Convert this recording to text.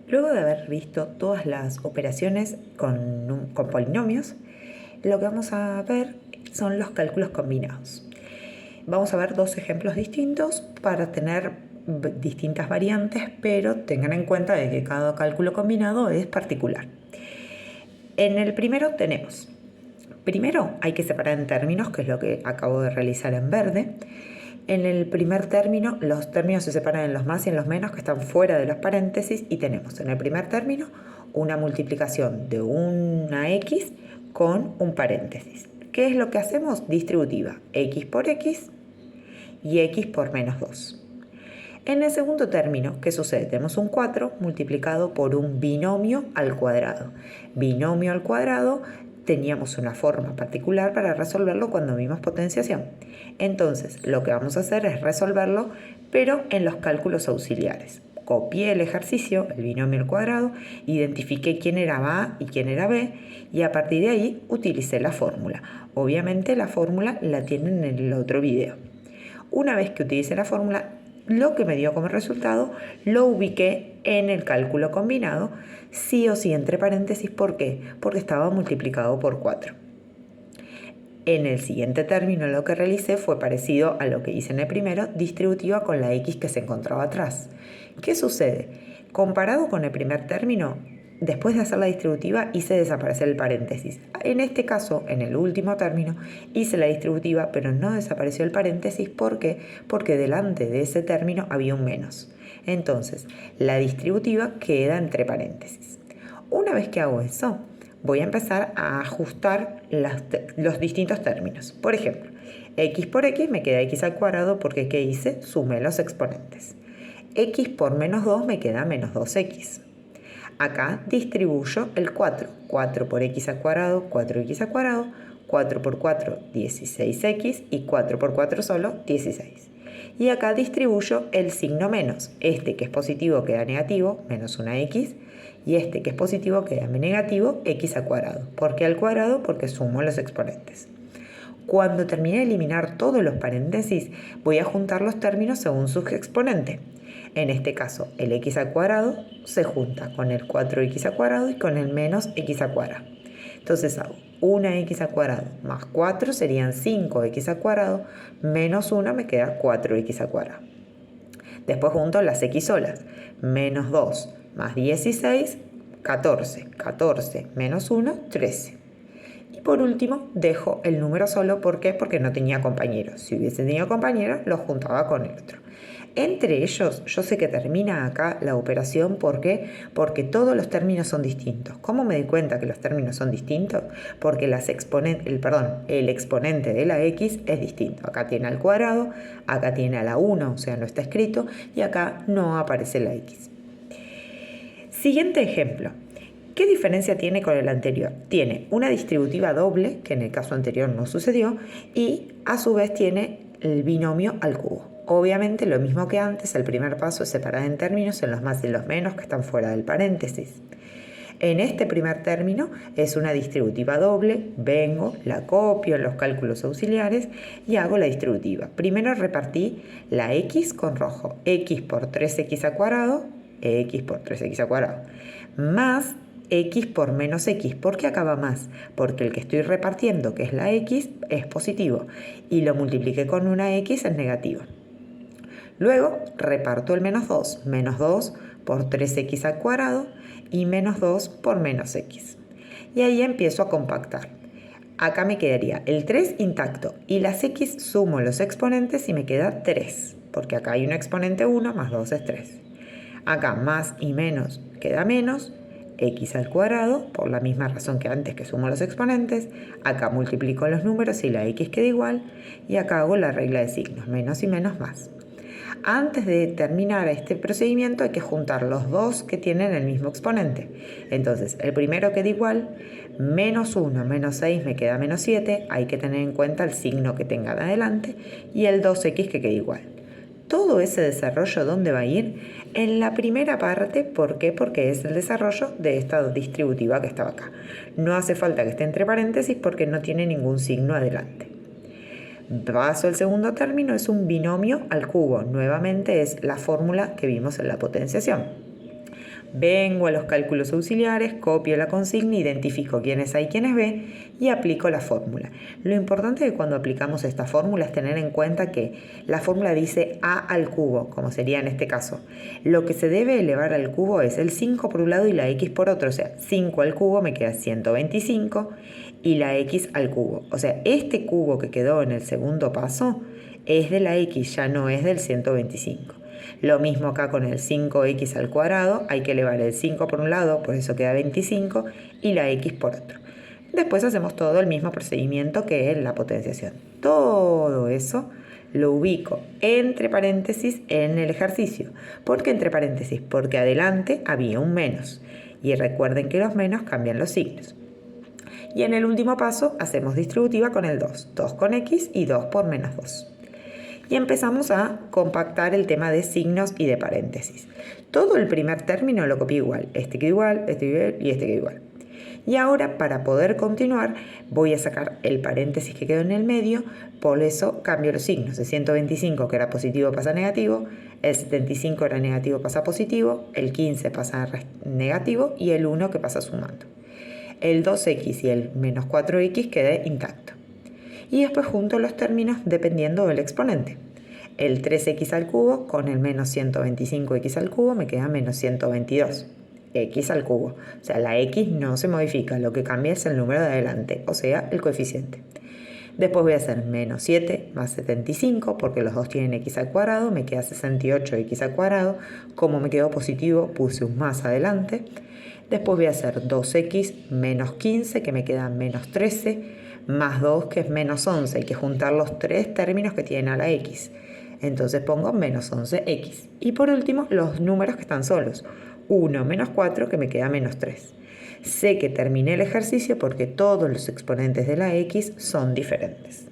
Luego de haber visto todas las operaciones con polinomios, lo que vamos a ver son los cálculos combinados. Vamos a ver dos ejemplos distintos para tener distintas variantes, pero tengan en cuenta de que cada cálculo combinado es particular. En el primero tenemos, primero hay que separar en términos, que es lo que acabo de realizar en verde. En el primer término, los términos se separan en los más y en los menos, que están fuera de los paréntesis, y tenemos en el primer término una multiplicación de una x con un paréntesis. ¿Qué es lo que hacemos? Distributiva, x por x y x por menos 2. En el segundo término, ¿qué sucede? Tenemos un 4 multiplicado por un binomio al cuadrado. Binomio al cuadrado, teníamos una forma particular para resolverlo cuando vimos potenciación. Entonces, lo que vamos a hacer es resolverlo, pero en los cálculos auxiliares. Copié el ejercicio, el binomio al cuadrado, identifiqué quién era A y quién era B, y a partir de ahí utilicé la fórmula. Obviamente la fórmula la tienen en el otro video. Una vez que utilicé la fórmula, lo que me dio como resultado lo ubiqué en el cálculo combinado, sí o sí entre paréntesis. ¿Por qué? Porque estaba multiplicado por 4. En el siguiente término lo que realicé fue parecido a lo que hice en el primero, distributiva con la x que se encontraba atrás. ¿Qué sucede? Comparado con el primer término, después de hacer la distributiva hice desaparecer el paréntesis. En este caso, en el último término, hice la distributiva, pero no desapareció el paréntesis. ¿Por qué? Porque delante de ese término había un menos. Entonces, la distributiva queda entre paréntesis. Una vez que hago eso, voy a empezar a ajustar los distintos términos. Por ejemplo, x por x me queda x al cuadrado porque ¿qué hice? Sumé los exponentes. X por menos 2 me queda menos 2x. Acá distribuyo el 4. 4 por x al cuadrado, 4x al cuadrado. 4 por 4, 16x. Y 4 por 4 solo, 16. Y acá distribuyo el signo menos. Este que es positivo queda negativo, menos una x. Y este que es positivo queda negativo, x al cuadrado. ¿Por qué al cuadrado? Porque sumo los exponentes. Cuando termine de eliminar todos los paréntesis, voy a juntar los términos según su exponente. En este caso, el x al cuadrado se junta con el 4x al cuadrado y con el menos x al cuadrado. Entonces hago 1x al cuadrado más 4 serían 5x al cuadrado, menos 1 me queda 4x al cuadrado. Después junto las x solas, menos 2 más 16, 14. 14 menos 1, 13. Y por último, dejo el número solo. ¿Por qué? Porque no tenía compañeros. Si hubiese tenido compañeros, los juntaba con el otro. Entre ellos, yo sé que termina acá la operación. ¿Por qué? Porque todos los términos son distintos. ¿Cómo me di cuenta que los términos son distintos? Porque el exponente de la x es distinto. Acá tiene al cuadrado, acá tiene a la 1, o sea, no está escrito, y acá no aparece la x. Siguiente ejemplo. ¿Qué diferencia tiene con el anterior? Tiene una distributiva doble, que en el caso anterior no sucedió, y a su vez tiene el binomio al cubo. Obviamente lo mismo que antes, el primer paso es separar en términos en los más y los menos que están fuera del paréntesis. En este primer término es una distributiva doble, vengo, la copio en los cálculos auxiliares y hago la distributiva. Primero repartí la x con rojo, x por 3x al cuadrado, x por 3x al cuadrado, más x por menos x. ¿Por qué acaba más? Porque el que estoy repartiendo, que es la x, es positivo y lo multipliqué con una x es negativo. Luego reparto el menos 2 por 3x al cuadrado y menos 2 por menos x. Y ahí empiezo a compactar. Acá me quedaría el 3 intacto y las x sumo los exponentes y me queda 3, porque acá hay un exponente 1 más 2 es 3. Acá más y menos queda menos, x al cuadrado, por la misma razón que antes que sumo los exponentes. Acá multiplico los números y la x queda igual, y acá hago la regla de signos, menos y menos más. Antes de terminar este procedimiento hay que juntar los dos que tienen el mismo exponente. Entonces, el primero queda igual, menos 1 menos 6 me queda menos 7, hay que tener en cuenta el signo que tenga de adelante, y el 2x que queda igual. Todo ese desarrollo, ¿dónde va a ir? En la primera parte. ¿Por qué? Porque es el desarrollo de esta distributiva que estaba acá. No hace falta que esté entre paréntesis porque no tiene ningún signo adelante. Paso al segundo término, es un binomio al cubo. Nuevamente es la fórmula que vimos en la potenciación. Vengo a los cálculos auxiliares, copio la consigna, identifico quién es A y quién es B y aplico la fórmula. Lo importante de cuando aplicamos esta fórmula es tener en cuenta que la fórmula dice A al cubo, como sería en este caso. Lo que se debe elevar al cubo es el 5 por un lado y la X por otro, o sea, 5 al cubo me queda 125 y la X al cubo. O sea, este cubo que quedó en el segundo paso es de la X, ya no es del 125. Lo mismo acá con el 5x al cuadrado, hay que elevar el 5 por un lado, por eso queda 25, y la x por otro. Después hacemos todo el mismo procedimiento que en la potenciación. Todo eso lo ubico entre paréntesis en el ejercicio. ¿Por qué entre paréntesis? Porque adelante había un menos. Y recuerden que los menos cambian los signos. Y en el último paso hacemos distributiva con el 2. 2 con x y 2 por menos 2. Y empezamos a compactar el tema de signos y de paréntesis. Todo el primer término lo copié igual. Este queda igual, este igual y este queda igual. Y ahora, para poder continuar, voy a sacar el paréntesis que quedó en el medio. Por eso cambio los signos. El 125, que era positivo, pasa a negativo. El 75 era negativo, pasa a positivo. El 15 pasa a negativo. Y el 1 que pasa sumando. El 2x y el menos 4x queda intacto. Y después junto los términos dependiendo del exponente. El 3x al cubo con el menos 125x al cubo me queda menos 122 x al cubo. O sea, la x no se modifica, lo que cambia es el número de adelante, o sea, el coeficiente. Después voy a hacer menos 7 más 75, porque los dos tienen x al cuadrado, me queda 68x al cuadrado. Como me quedó positivo, puse un más adelante. Después voy a hacer 2x menos 15, que me queda menos 13, más 2, que es menos 11. Hay que juntar los tres términos que tienen a la x. Entonces pongo menos 11x. Y por último, los números que están solos. 1 menos 4, que me queda menos 3. Sé que terminé el ejercicio porque todos los exponentes de la x son diferentes.